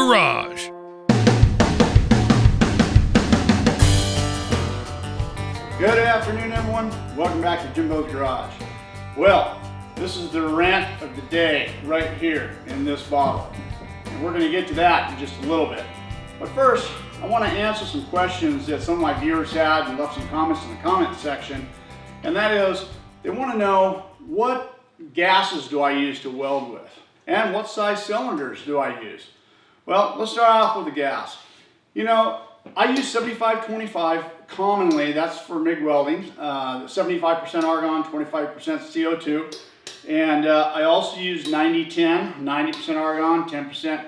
Garage. Good afternoon, everyone. Welcome back to Jimbo's Garage. Well, this is the rant of the day right here in this bottle. And we're going to get to that in just a little bit. But first, I want to answer some questions that some of my viewers had and left some comments in the comment section. And that is, they want to know, what gases do I use to weld with? And what size cylinders do I use? Well, let's start off with the gas. You know, I use 75-25 commonly. That's for MIG welding. 75% argon, 25% CO2. And I also use 90-10, 90% argon, 10%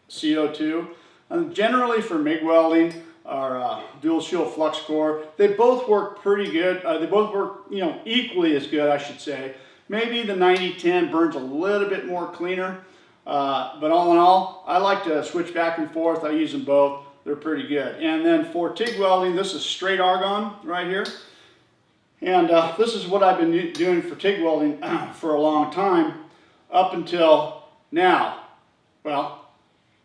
CO2. And generally for MIG welding, our dual shield flux core, they both work pretty good. They both work, equally as good, I should say. Maybe the 90-10 burns a little bit more cleaner, but all in all, I like to switch back and forth. I use them both. They're pretty good. And then for TIG welding, this is straight argon right here. And this is what I've been doing for TIG welding for a long time, up until now. Well,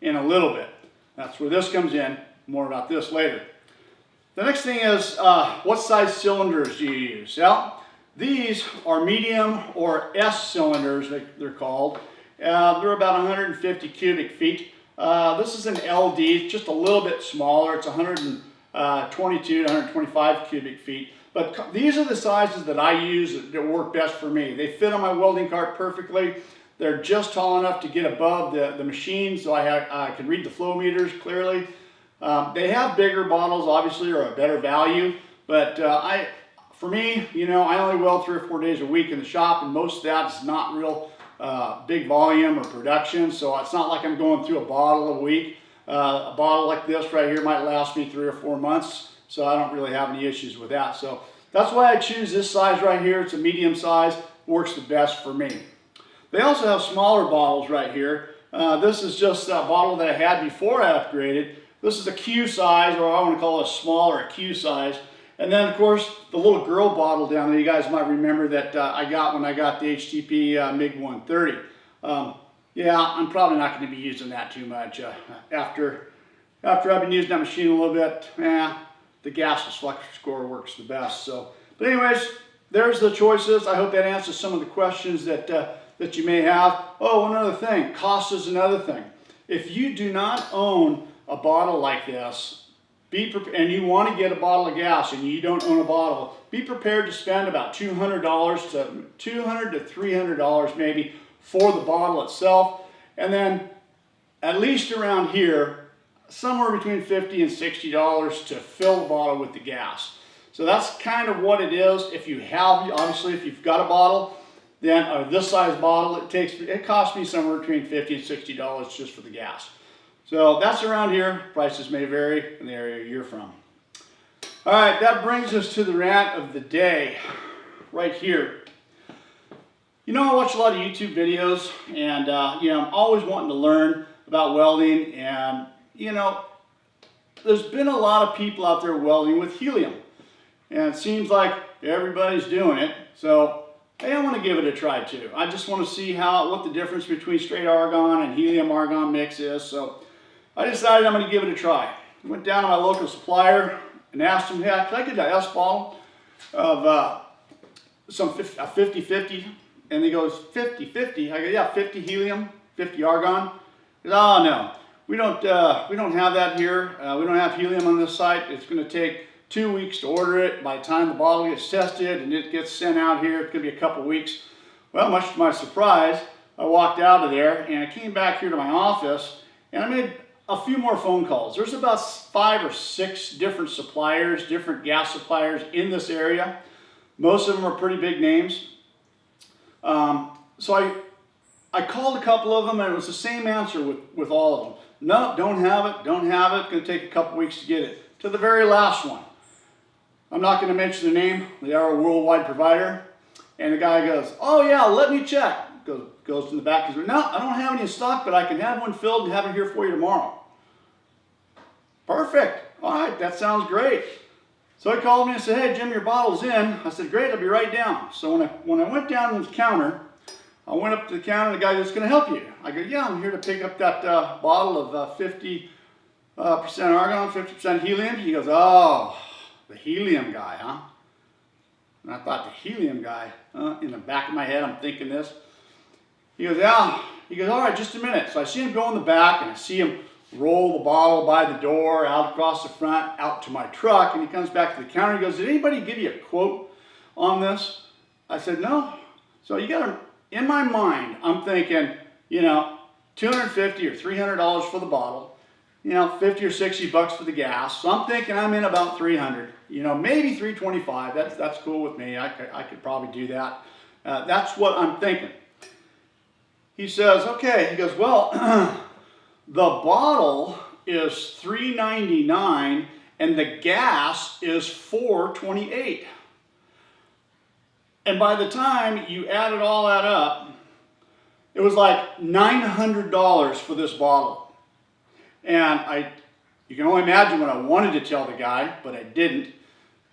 in a little bit. That's where this comes in. More about this later. The next thing is, what size cylinders do you use? Well, these are medium or S cylinders, they're called. They're about 150 cubic feet. This is an LD, it's just a little bit smaller. It's 122 to 125 cubic feet. But these are the sizes that I use that work best for me. They fit on my welding cart perfectly. They're just tall enough to get above the machine, so I can read the flow meters clearly. They have bigger bottles, obviously, or a better value. But for me, I only weld 3 or 4 days a week in the shop, and most of that's not real big volume or production. So it's not like I'm going through a bottle a week. A bottle like this right here might last me 3 or 4 months. So I don't really have any issues with that. So that's why I choose this size right here. It's a medium size, works the best for me. They also have smaller bottles right here. This is just a bottle that I had before I upgraded. This is a Q size, or I want to call it a smaller, a Q size. And then of course the little girl bottle down there, you guys might remember that I got when I got the HTP MIG 130. Yeah, I'm probably not going to be using that too much. After I've been using that machine a little bit, the gasless flux core works the best. So, but anyways, there's the choices. I hope that answers some of the questions that that you may have. Oh, one other thing, cost is another thing. If you do not own a bottle like this, and you want to get a bottle of gas and you don't own a bottle, be prepared to spend about $200 to $300 maybe for the bottle itself. And then at least around here, somewhere between $50 and $60 to fill the bottle with the gas. So that's kind of what it is. If you have, obviously, if you've got a bottle, then this size bottle, it costs me somewhere between $50 and $60 just for the gas. So that's around here. Prices may vary in the area you're from. All right, that brings us to the rant of the day right here. I watch a lot of YouTube videos, and I'm always wanting to learn about welding, and there's been a lot of people out there welding with helium, and it seems like everybody's doing it. So hey, I want to give it a try too. I just want to see what the difference between straight argon and helium argon mix is. So I decided I'm going to give it a try. I went down to my local supplier and asked him, hey, can I get an S bottle of a 50-50? And he goes, 50-50? I go, yeah, 50 helium, 50 argon. He goes, oh no, we don't have that here. We don't have helium on this site. It's going to take 2 weeks to order it. By the time the bottle gets tested and it gets sent out here, it's going to be a couple weeks. Well, much to my surprise, I walked out of there and I came back here to my office and I made a few more phone calls. There's about 5 or 6 different suppliers, different gas suppliers in this area. Most of them are pretty big names. So I called a couple of them and it was the same answer with all of them. No, don't have it, don't have it. It's going to take a couple weeks to get it. To the very last one. I'm not going to mention the name. They are a worldwide provider. And the guy goes, oh yeah, let me check. Goes to the back and says, no, I don't have any in stock, but I can have one filled and have it here for you tomorrow. Perfect. All right, that sounds great. So he called me and said, hey Jim, your bottle's in. I said, great, I'll be right down. So when I went down to the counter, I went up to the counter and the guy goes, "Can I help you?" I go, "Yeah, I'm here to pick up that bottle of 50% argon, 50% helium." He goes, "Oh, the helium guy, huh?" And I thought, the helium guy? In the back of my head, I'm thinking this. He goes, "Yeah." He goes, "All right, just a minute." So I see him go in the back, and I see him roll the bottle by the door, out across the front, out to my truck, and he comes back to the counter. He goes, "Did anybody give you a quote on this?" I said, "No." So you got to, in my mind, I'm thinking, you know, $250 or $300 for the bottle, you know, 50 or 60 bucks for the gas. So I'm thinking I'm in about 300, you know, maybe 325. That's cool with me. I could probably do that. That's what I'm thinking. He says, "Okay." He goes, "Well, the bottle is $3.99 and the gas is $4.28. And by the time you added all that up, it was like $900 for this bottle." And you can only imagine what I wanted to tell the guy, but I didn't.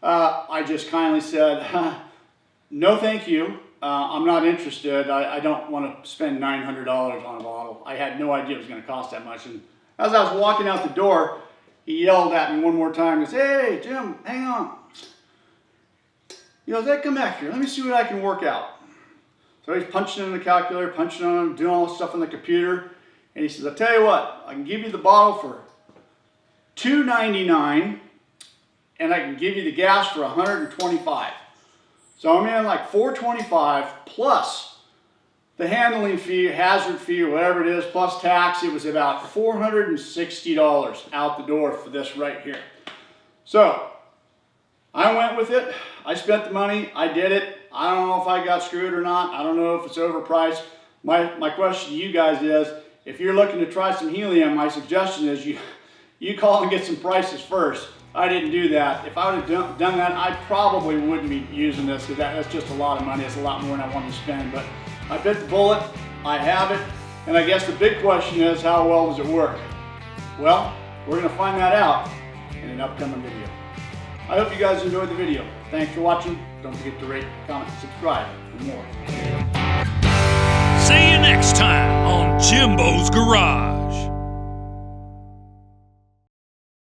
I just kindly said, "No, thank you. I'm not interested. I don't want to spend $900 on a bottle." I had no idea it was going to cost that much. And as I was walking out the door, he yelled at me one more time. He says, "Hey, Jim, hang on." He goes, "Hey, come back here. Let me see what I can work out." So he's punching in the calculator, punching on, doing all this stuff on the computer. And he says, "I'll tell you what, I can give you the bottle for $2.99 and I can give you the gas for $125. So I'm in like $4.25 plus the handling fee, hazard fee, or whatever it is, plus tax. It was about $460 out the door for this right here. So I went with it. I spent the money. I did it. I don't know if I got screwed or not. I don't know if it's overpriced. My question to you guys is, if you're looking to try some helium, my suggestion is you call and get some prices first. I didn't do that. If I would have done that, I probably wouldn't be using this, because that's just a lot of money. It's a lot more than I wanted to spend. But I bit the bullet. I have it. And I guess the big question is, how well does it work? Well, we're going to find that out in an upcoming video. I hope you guys enjoyed the video. Thanks for watching. Don't forget to rate, comment, subscribe for more. See you next time on Jimbo's Garage.